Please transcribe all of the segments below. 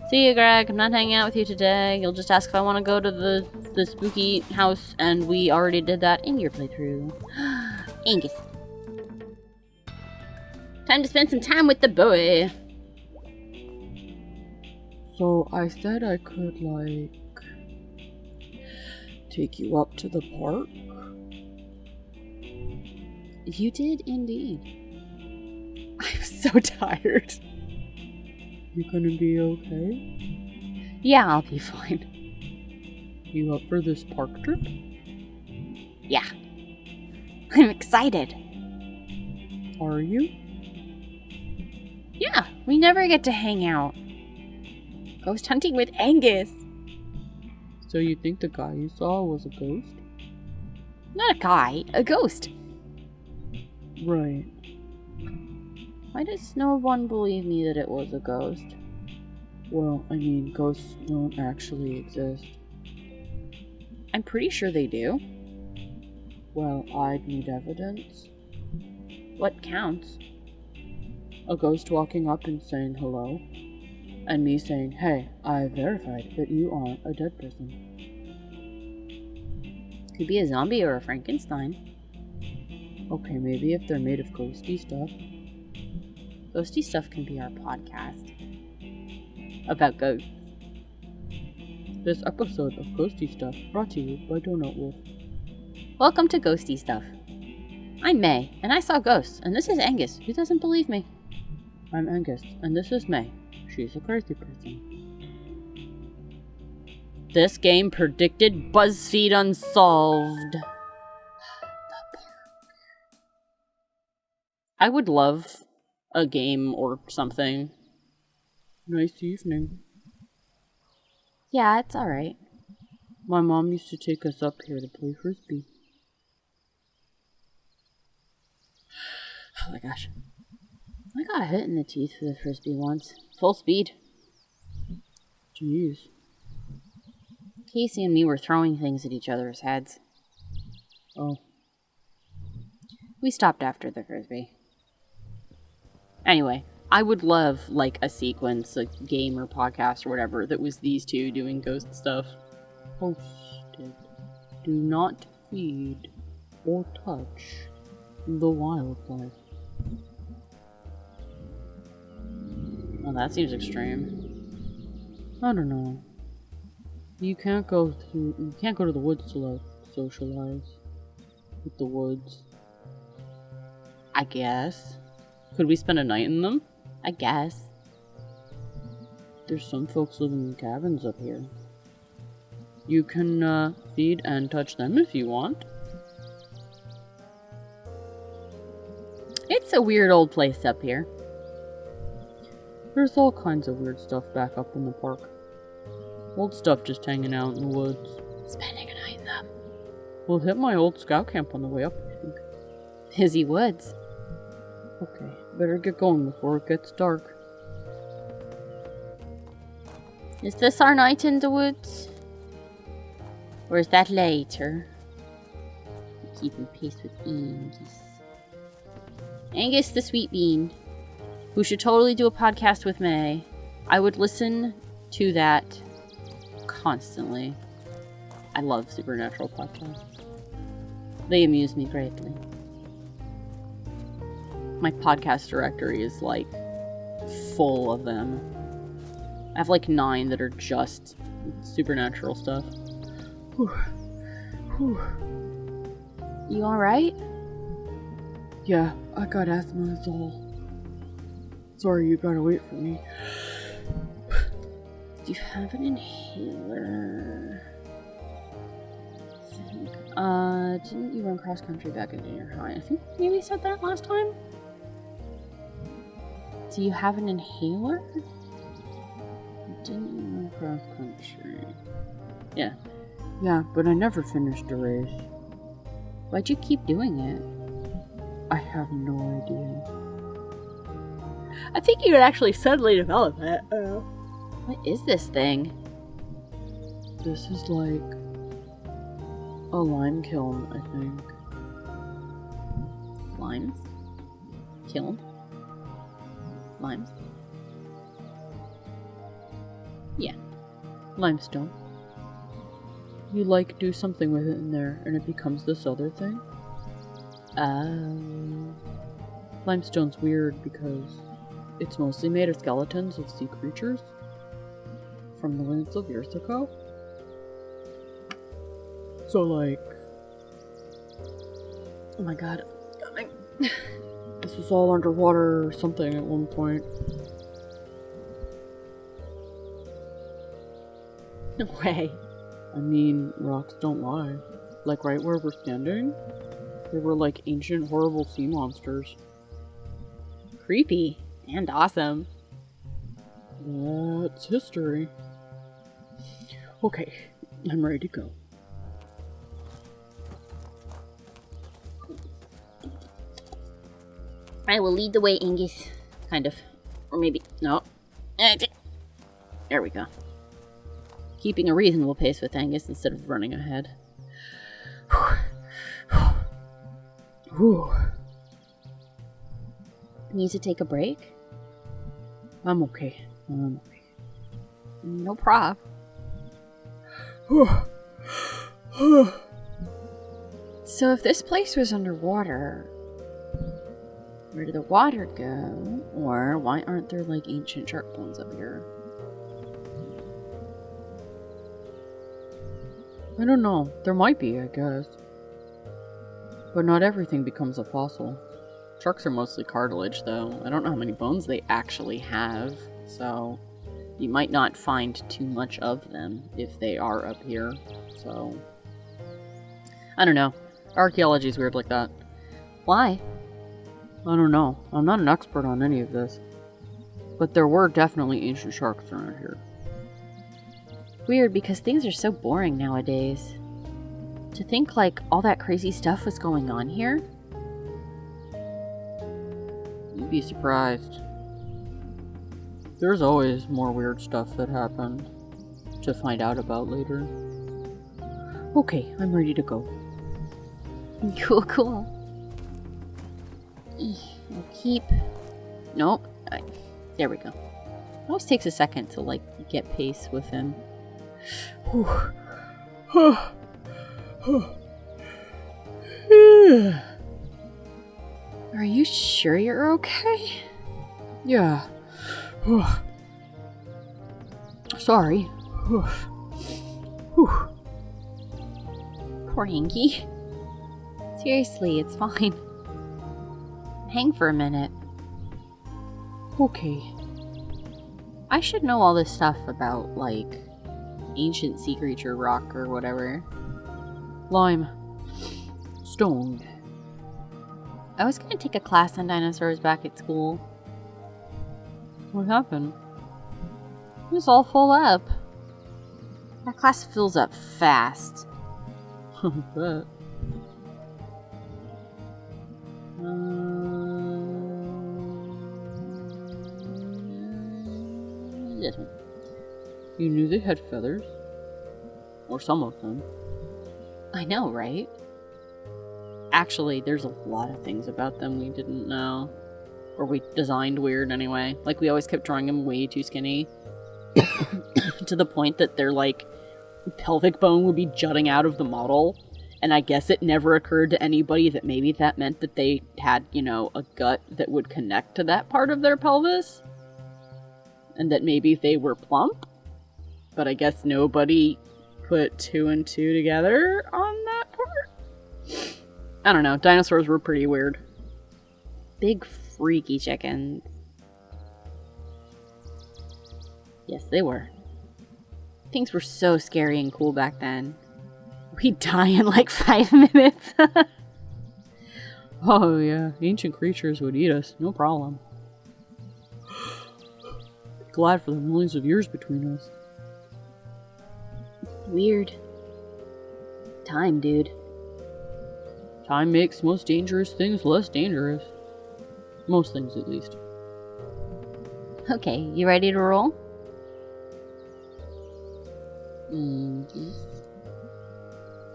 See you, Greg. I'm not hanging out with you today. You'll just ask if I want to go to the spooky house, and we already did that in your playthrough. Angus. Time to spend some time with the boy. So I said I could, take you up to the park? You did indeed. I'm so tired. You gonna be okay? Yeah, I'll be fine. You up for this park trip? Yeah. I'm excited. Are you? Yeah, we never get to hang out. Ghost hunting with Angus. So you think the guy you saw was a ghost? Not a guy, a ghost. Right. Why does no one believe me that it was a ghost? Well, I mean, ghosts don't actually exist. I'm pretty sure they do. Well, I'd need evidence. What counts? A ghost walking up and saying hello, and me saying, hey, I verified that you aren't a dead person. Could be a zombie or a Frankenstein. Okay, maybe if they're made of ghosty stuff. Ghosty Stuff can be our podcast. About ghosts. This episode of Ghosty Stuff brought to you by Donut Wolf. Welcome to Ghosty Stuff. I'm May, and I saw ghosts, and this is Angus, who doesn't believe me. I'm Angus, and this is May. She's a crazy person. This game predicted BuzzFeed Unsolved. I would love a game or something. Nice evening. Yeah, it's alright. My mom used to take us up here to play Frisbee. Oh my gosh. I got hit in the teeth with a Frisbee once. Full speed. Jeez. Casey and me were throwing things at each other's heads. Oh. We stopped after the Frisbee. Anyway, I would love, a sequence, a game or podcast or whatever, that was these two doing ghost stuff. Posted. Do not feed or touch the wildlife. Well, that seems extreme. I don't know. You can't go to the woods to, socialize with the woods. I guess. Could we spend a night in them? I guess. There's some folks living in cabins up here. You can, feed and touch them if you want. It's a weird old place up here. There's all kinds of weird stuff back up in the park. Old stuff just hanging out in the woods. Spending a night in them. We'll hit my old scout camp on the way up, I think. Busy woods. Okay, better get going before it gets dark. Is this our night in the woods? Or is that later? Keeping pace with Angus. Angus the Sweet Bean, who should totally do a podcast with May. I would listen to that constantly. I love supernatural podcasts. They amuse me greatly. My podcast directory is full of them. I have 9 that are just supernatural stuff. Whew. Whew. You alright? Yeah, I got asthma, that's all. Sorry you gotta wait for me. Do you have an inhaler? Didn't you run cross country back in junior high? I think maybe you said that last time? Do you have an inhaler? Didn't you run cross country? Yeah. Yeah, but I never finished a race. Why'd you keep doing it? I have no idea. I think you would actually suddenly develop it. What is this thing? This is a lime kiln, I think. Limes? Kiln? Limes? Yeah. Limestone. You, like, do something with it in there, and it becomes this other thing? Limestone's weird because it's mostly made of skeletons of sea creatures from millions of years ago. So, like... Oh my god. This was all underwater or something at one point. No way. I mean, rocks don't lie. Like right where we're standing, there were like ancient horrible sea monsters. Creepy. And awesome. That's history. Okay, I'm ready to go. I will lead the way, Angus. Kind of. Or maybe... No. There we go. Keeping a reasonable pace with Angus instead of running ahead. Need to take a break? I'm okay. No prob. So if this place was underwater, where did the water go? Or why aren't there like ancient shark bones up here? I don't know. There might be, I guess. But not everything becomes a fossil. Sharks are mostly cartilage, though. I don't know how many bones they actually have, so you might not find too much of them if they are up here, so... I don't know. Archaeology's weird like that. Why? I don't know. I'm not an expert on any of this. But there were definitely ancient sharks around here. Weird, because things are so boring nowadays. To think, like, all that crazy stuff was going on here? You'd be surprised. There's always more weird stuff that happened to find out about later. Okay, I'm ready to go. Cool. I'll keep... Nope. There we go. It always takes a second to, like, get pace with him. Are you sure you're okay? Yeah. Sorry. Poor Yankee. Seriously, it's fine. Hang for a minute. Okay. I should know all this stuff about, like, ancient sea creature rock or whatever. Lime. Stone. I was gonna take a class on dinosaurs back at school. What happened? It was all full up. That class fills up fast. I bet. This one. You knew they had feathers? Or some of them. I know, right? Actually, there's a lot of things about them we didn't know. Or we designed weird anyway. Like, we always kept drawing them way too skinny. To the point that their, like, pelvic bone would be jutting out of the model. And I guess it never occurred to anybody that maybe that meant that they had, you know, a gut that would connect to that part of their pelvis. And that maybe they were plump. But I guess nobody put 2 and 2 together on that part. I don't know. Dinosaurs were pretty weird. Big freaky chickens. Yes, they were. Things were so scary and cool back then. We'd die in like 5 minutes. Oh yeah, ancient creatures would eat us, no problem. Glad for the millions of years between us. Weird. Time, dude. Time makes most dangerous things less dangerous. Most things, at least. Okay, you ready to roll?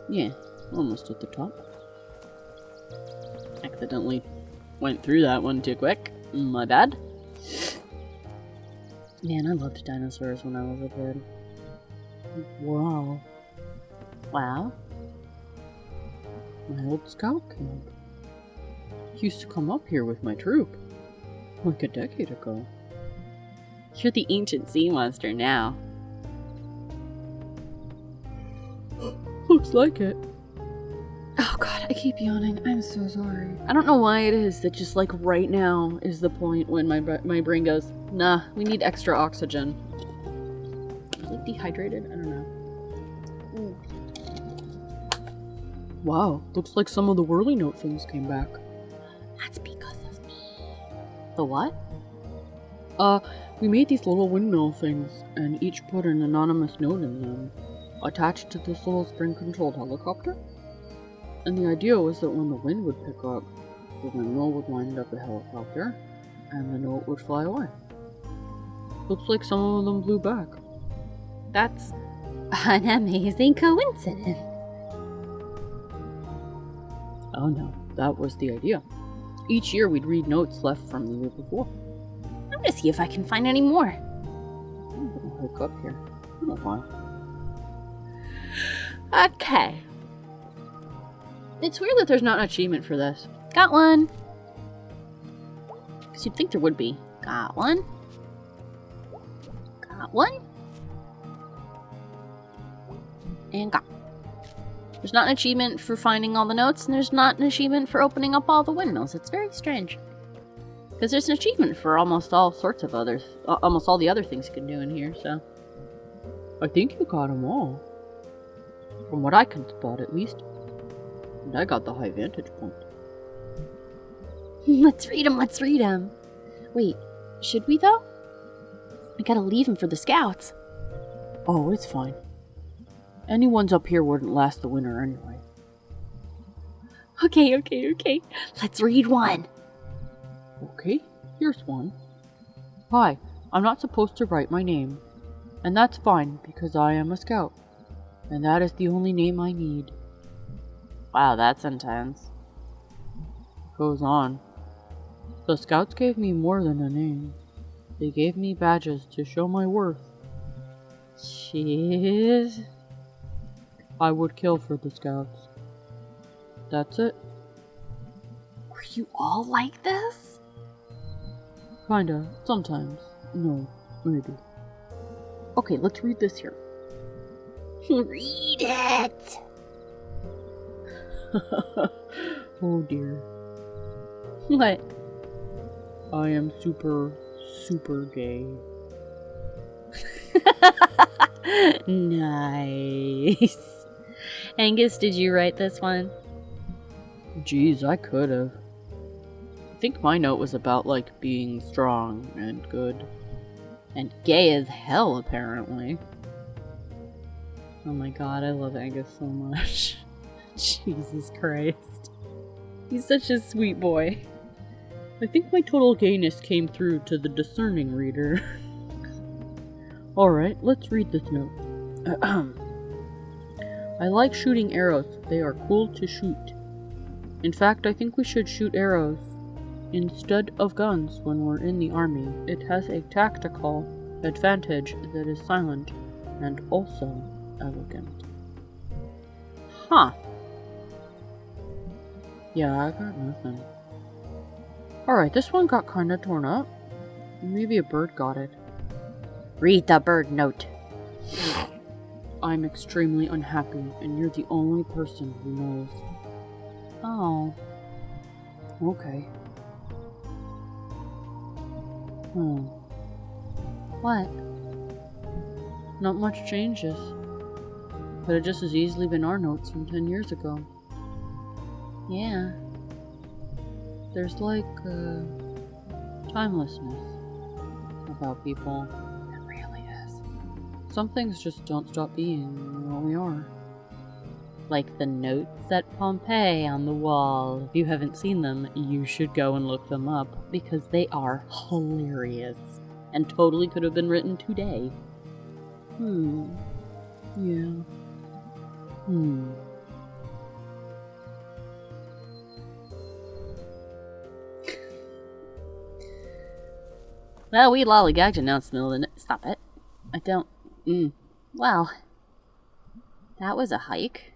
Yeah, almost at the top. Accidentally went through that one too quick. My bad. Man, I loved dinosaurs when I was a kid. Wow. Wow. My old scout camp. He used to come up here with my troop. Like a decade ago. You're the ancient sea monster now. Looks like it. Oh god, I keep yawning. I'm so sorry. I don't know why it is that just like right now is the point when my brain goes, nah, we need extra oxygen. Like dehydrated? I don't know. Wow, looks like some of the whirly note things came back. That's because of me. The what? We made these little windmill things, and each put an anonymous note in them, attached to this little spring-controlled helicopter. And the idea was that when the wind would pick up, the windmill would wind up the helicopter, and the note would fly away. Looks like some of them blew back. That's an amazing coincidence. Oh no, that was the idea. Each year we'd read notes left from the year before. I'm gonna see if I can find any more. I'm gonna hook up here. I don't know why. Okay. It's weird that there's not an achievement for this. Got one. Because you'd think there would be. Got one. Got one. And got. There's not an achievement for finding all the notes, and there's not an achievement for opening up all the windmills. It's very strange. Because there's an achievement for almost all sorts of others. Almost all the other things you can do in here, so. I think you got them all. From what I can spot, at least. And I got the high vantage point. Let's read them. Wait, should we though? I gotta leave him for the scouts. Oh, it's fine. Anyone's up here wouldn't last the winter anyway. Okay. Let's read one. Okay, here's one. Hi, I'm not supposed to write my name. And that's fine, because I am a scout. And that is the only name I need. Wow, that's intense. Goes on. The scouts gave me more than a name. They gave me badges to show my worth. Jeez. I would kill for the scouts. That's it. Were you all like this? Kinda. Sometimes. No. Maybe. Okay, let's read this here. Read it! Oh dear. What? I am super, super gay. Nice. Angus, did you write this one? Geez, I could have. I think my note was about, like, being strong and good. And gay as hell, apparently. Oh my god, I love Angus so much. Jesus Christ. He's such a sweet boy. I think my total gayness came through to the discerning reader. Alright, let's read this note. I like shooting arrows. They are cool to shoot. In fact, I think we should shoot arrows instead of guns when we're in the army. It has a tactical advantage that is silent and also elegant. Huh. Yeah, I got nothing. Alright, this one got kinda torn up. Maybe a bird got it. Read the bird note. I'm extremely unhappy, and you're the only person who knows. Oh. Okay. What? Not much changes. Could have just as easily been our notes from 10 years ago. Yeah. There's like, timelessness about people. It really is. Some things just don't stop being what we are. Like the notes at Pompeii on the wall. If you haven't seen them, you should go and look them up, because they are hilarious. And totally could have been written today. Yeah. Well, we lollygagged and now it's the middle of the night. Stop it. I don't... Well, that was a hike.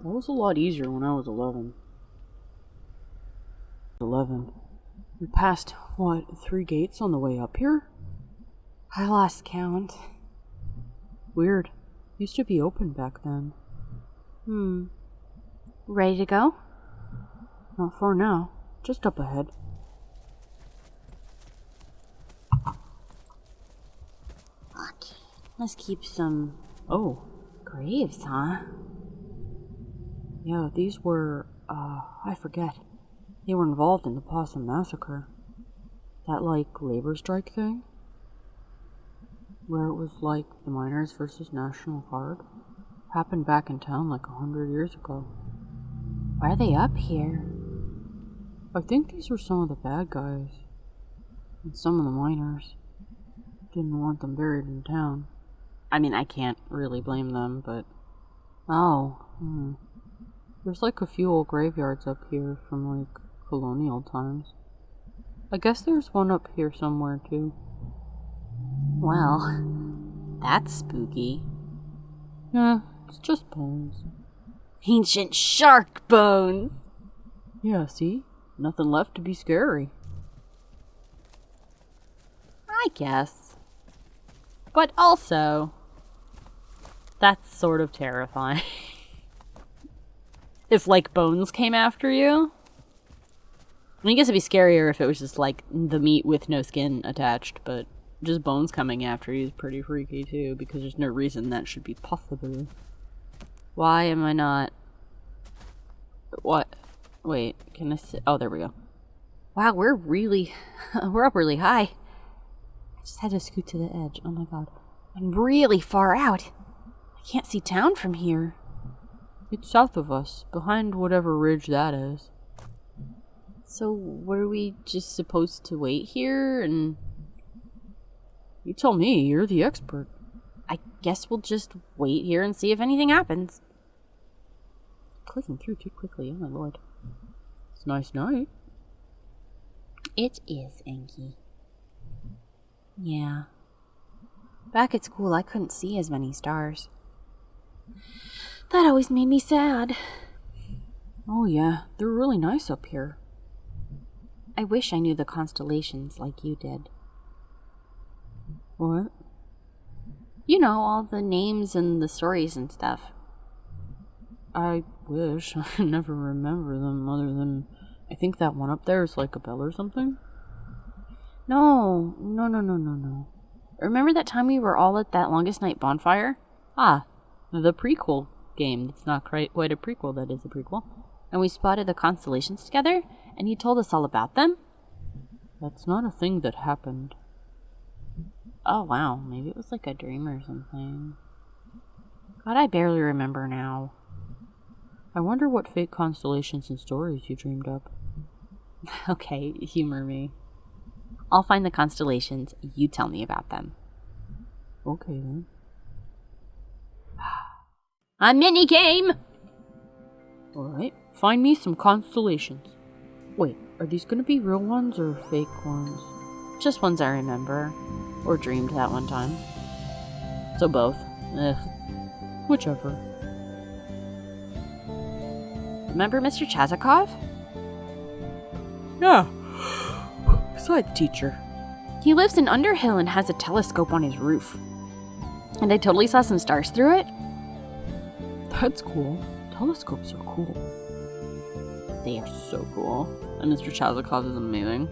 That was a lot easier when I was 11. 11. We passed, 3 gates on the way up here? I lost count. Weird. Used to be open back then. Ready to go? Not far now. Just up ahead. Okay. Let's keep some... Oh. graves, huh? Yeah, these were, I forget. They were involved in the Possum Massacre. That, labor strike thing? Where it was the miners versus National Guard. Happened back in town 100 years ago. Why are they up here? I think these were some of the bad guys. And some of the miners. Didn't want them buried in town. I mean, I can't really blame them, but... There's a few old graveyards up here from colonial times. I guess there's one up here somewhere too. Well, that's spooky. Yeah, it's just bones. Ancient shark bones! Yeah, see? Nothing left to be scary. I guess. But also, that's sort of terrifying. If, bones came after you. I guess it'd be scarier if it was just, the meat with no skin attached, but just bones coming after you is pretty freaky, too, because there's no reason that should be possible. Why am I not... What? Wait, can I sit? Oh, there we go. Wow, we're up really high. I just had to scoot to the edge. Oh my god. I'm really far out. I can't see town from here. It's south of us, behind whatever ridge that is. So, what are we just supposed to wait here and... You tell me, you're the expert. I guess we'll just wait here and see if anything happens. Clicking through too quickly, oh my lord. It's a nice night. It is, Enki. Yeah. Back at school, I couldn't see as many stars. That always made me sad. Oh yeah, they're really nice up here. I wish I knew the constellations like you did. What? You know, all the names and the stories and stuff. I wish. I never remember them other than... I think that one up there is a bell or something? No. Remember that time we were all at that longest night bonfire? The prequel game. It's not quite a prequel, that is a prequel. And we spotted the constellations together, and you told us all about them? That's not a thing that happened. Oh wow, maybe it was a dream or something. God, I barely remember now. I wonder what fake constellations and stories you dreamed up. Okay, humor me. I'll find the constellations, you tell me about them. Okay then. A mini game! Alright, find me some constellations. Wait, are these gonna be real ones or fake ones? Just ones I remember. Or dreamed that one time. So both. Whichever. Remember Mr. Chazakov? Yeah. Science teacher. He lives in Underhill and has a telescope on his roof. And I totally saw some stars through it. That's cool. Telescopes are cool. They are so cool. And Mr. Chazakov is amazing.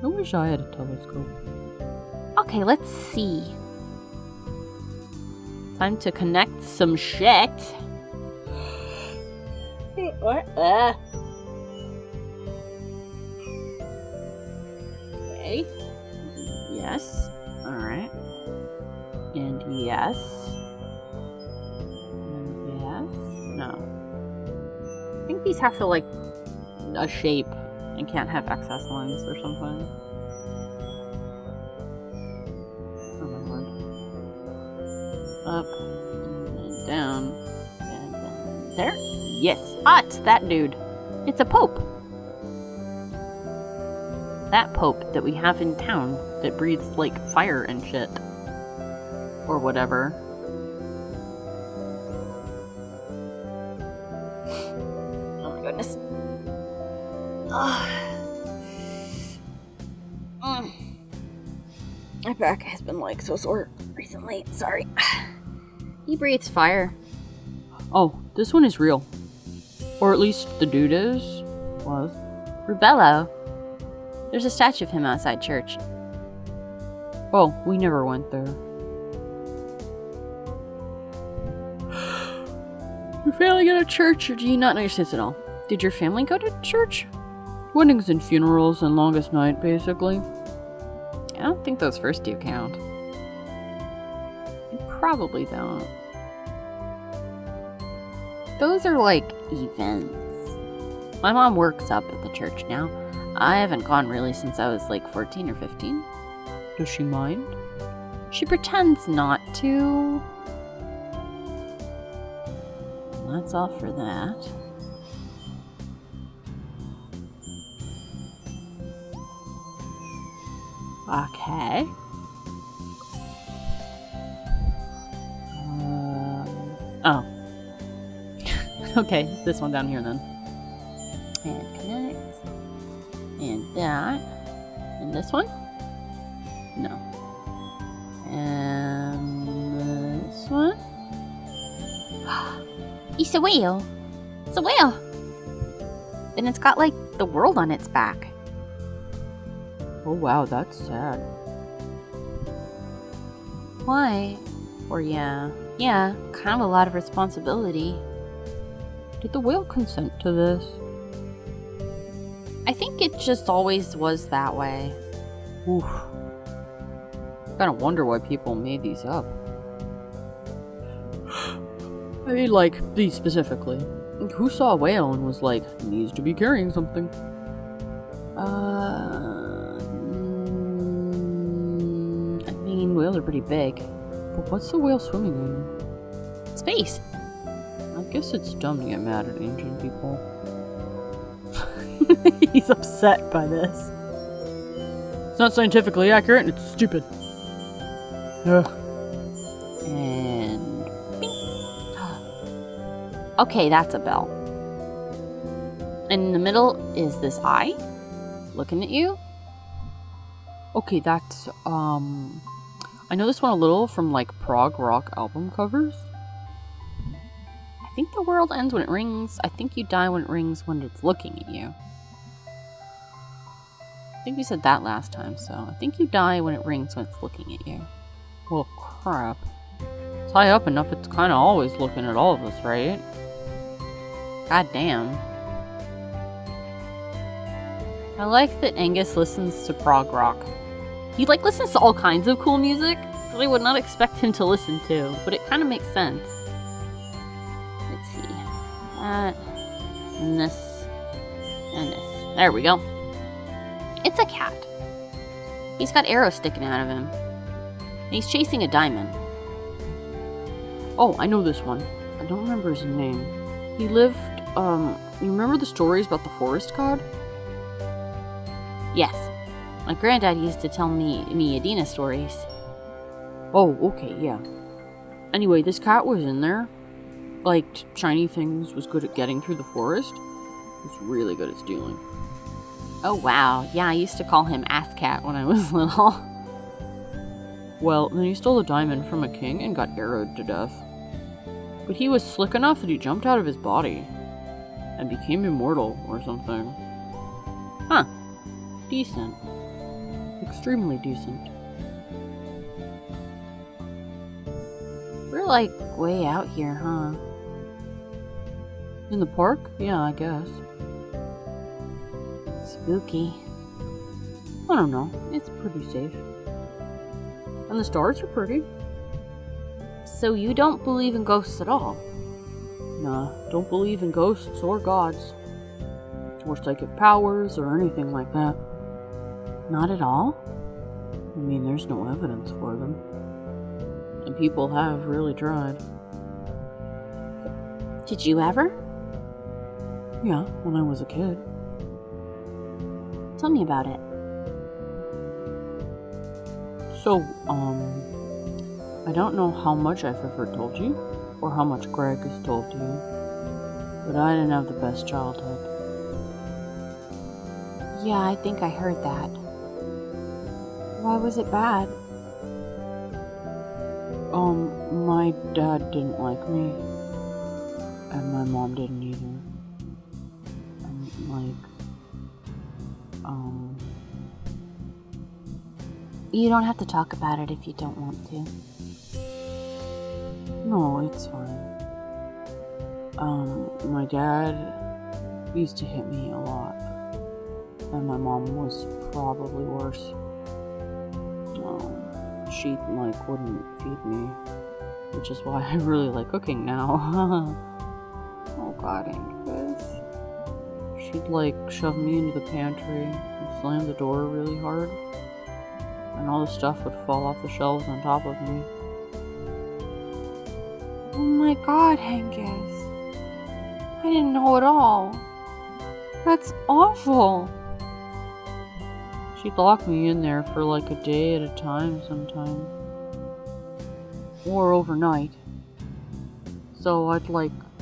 I wish I had a telescope. Okay, let's see. Time to connect some shit. What? Okay. Yes. Alright. And yes. And yes. No. I think these have to, a shape and can't have excess lines or something. Up, and then down, and then there. Yes. It's that dude. It's a pope. that pope that we have in town that breathes, like, fire and shit. Or whatever. Oh my goodness. My back has been, like, so sore recently. Sorry. He breathes fire. Oh, this one is real. Or at least the dude was. Rubello. There's a statue of him outside church. Oh, we never went there. You're failing at a church, or do you not know your sins at all? Did your family go to church? Weddings and funerals and longest night, basically. I don't think those first two count. You probably don't. Those are like events. My mom works up at the church now. I haven't gone really since I was like 14 or 15. Does she mind? She pretends not to. And that's all for that. Okay. Oh. Okay, this one down here then. And connect. And that. And this one? No. And this one? It's a whale. It's a whale. And it's got like the world on its back. Oh wow, that's sad. Why? Or yeah, kind of a lot of responsibility. Did the whale consent to this? I think it just always was that way. Oof. Kinda wonder why people made these up. I mean, like, these specifically. Who saw a whale and was like, needs to be carrying something? I mean, whales are pretty big. But what's the whale swimming in? Space. I guess it's dumb to get mad at ancient people. He's upset by this. It's not scientifically accurate and it's stupid. Ugh. And bing. Okay, that's a bell. And in the middle is this eye looking at you. Okay, that's I know this one a little from like prog rock album covers. I think the world ends when it rings. I think you die when it rings when it's looking at you. I think we said that last time, so I think you die when it rings when it's looking at you. Well, crap. It's high up enough, it's kind of always looking at all of us, right? God damn. I like that Angus listens to prog rock. He like listens to all kinds of cool music that I would not expect him to listen to, but it kind of makes sense. Let's see. That, and this, and this. There we go. It's a cat. He's got arrows sticking out of him. And he's chasing a diamond. Oh, I know this one. I don't remember his name. He lived, you remember the stories about the forest god? Yes. My granddad used to tell me Adina stories. Oh, okay, yeah. Anyway, this cat was in there. Liked shiny things, was good at getting through the forest. Was really good at stealing. Oh wow, yeah, I used to call him Ass Cat when I was little. Well, then he stole a diamond from a king and got arrowed to death. But he was slick enough that he jumped out of his body and became immortal or something. Huh. Decent. Extremely decent. We're like way out here, huh? In the park? Yeah, I guess. Spooky. I don't know. It's pretty safe. And the stars are pretty. So you don't believe in ghosts at all? Nah, don't believe in ghosts or gods. Or psychic powers or anything like that. Not at all? I mean, there's no evidence for them. And people have really tried. Did you ever? Yeah, when I was a kid. Tell me about it. So, I don't know how much I've ever told you, or how much Gregg has told you, but I didn't have the best childhood. Yeah, I think I heard that. Why was it bad? My dad didn't like me, and my mom didn't either. And, You don't have to talk about it if you don't want to. No, it's fine. My dad used to hit me a lot, and my mom was probably worse. She, wouldn't feed me, which is why I really like cooking now. Oh god, Angus. She'd, shove me into the pantry and slam the door really hard, and all the stuff would fall off the shelves on top of me. Oh my god, Angus. I didn't know at all. That's awful. She'd lock me in there for a day at a time sometimes. Or overnight. So I'd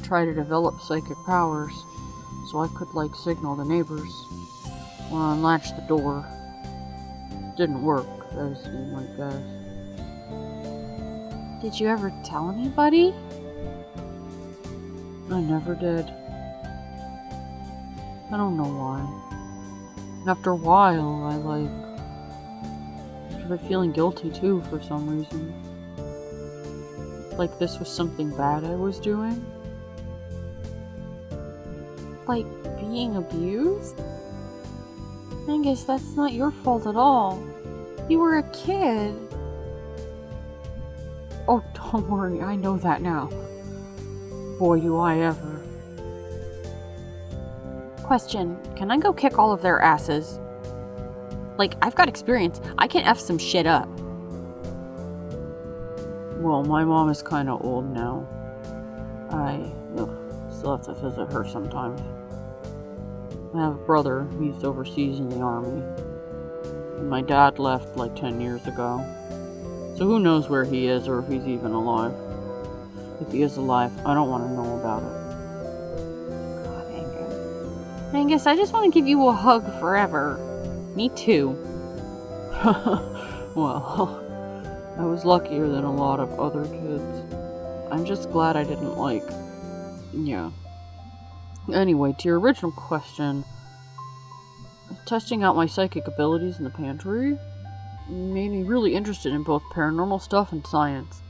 try to develop psychic powers so I could signal the neighbors or unlatch the door. Didn't work, as you might guess. Did you ever tell anybody? I never did. I don't know why. And after a while, I started feeling guilty too for some reason. This was something bad I was doing. Being abused? Angus, that's not your fault at all. You were a kid. Oh, don't worry, I know that now. Boy, do I ever. Question, can I go kick all of their asses? I've got experience. I can F some shit up. Well, my mom is kinda old now. I still have to visit her sometimes. I have a brother, he's overseas in the army. And my dad left 10 years ago. So who knows where he is or if he's even alive. If he is alive, I don't want to know about it. God, Angus. Angus, I just want to give you a hug forever. Me too. Well, I was luckier than a lot of other kids. I'm just glad I didn't yeah. Anyway, to your original question, testing out my psychic abilities in the pantry made me really interested in both paranormal stuff and science.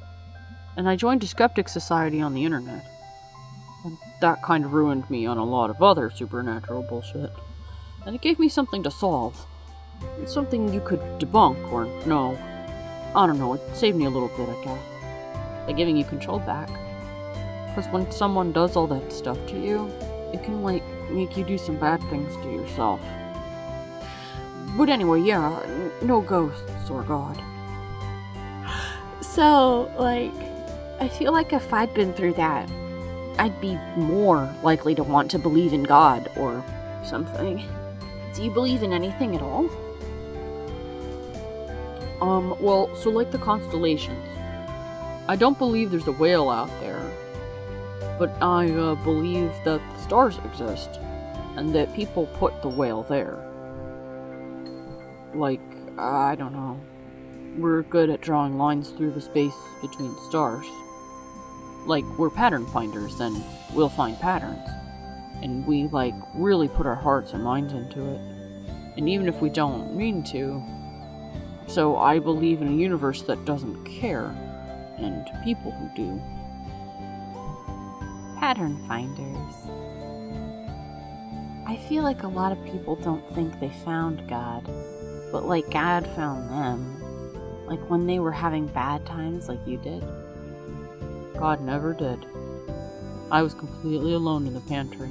And I joined a skeptic society on the internet. And that kind of ruined me on a lot of other supernatural bullshit. And it gave me something to solve. Something you could debunk, or no. I don't know, it saved me a little bit, I guess. By giving you control back. Because when someone does all that stuff to you, it can, make you do some bad things to yourself. But anyway, yeah, no ghosts or God. So, I feel like if I'd been through that, I'd be more likely to want to believe in God or something. Do you believe in anything at all? Well, so the constellations. I don't believe there's a whale out there, but I believe that the stars exist, and that people put the whale there. I don't know. We're good at drawing lines through the space between stars. We're pattern finders, and we'll find patterns. And we, really put our hearts and minds into it. And even if we don't mean to. So I believe in a universe that doesn't care, and people who do. Pattern finders. I feel like a lot of people don't think they found God, but God found them. When they were having bad times like you did. God never did. I was completely alone in the pantry.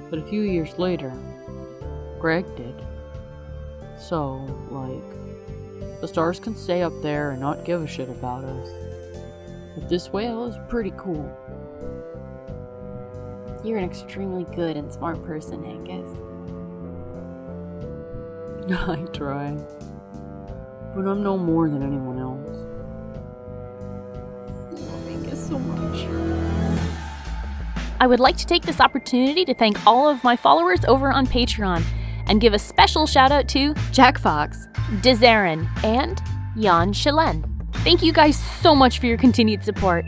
But a few years later, Gregg did. So, the stars can stay up there and not give a shit about us. But this whale is pretty cool. You're an extremely good and smart person, Angus. I try. but I'm no more than anyone else. Thank you so much. I would like to take this opportunity to thank all of my followers over on Patreon and give a special shout out to Jack Fox, Dezaren, and Jan Shalen. Thank you guys so much for your continued support.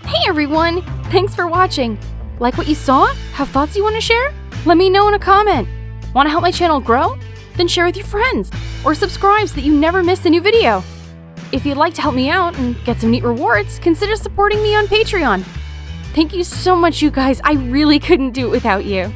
Hey everyone! Thanks for watching! Like what you saw? Have thoughts you want to share? Let me know in a comment! Want to help my channel grow? Then share with your friends! Or subscribe so that you never miss a new video! If you'd like to help me out and get some neat rewards, consider supporting me on Patreon! Thank you so much, you guys! I really couldn't do it without you!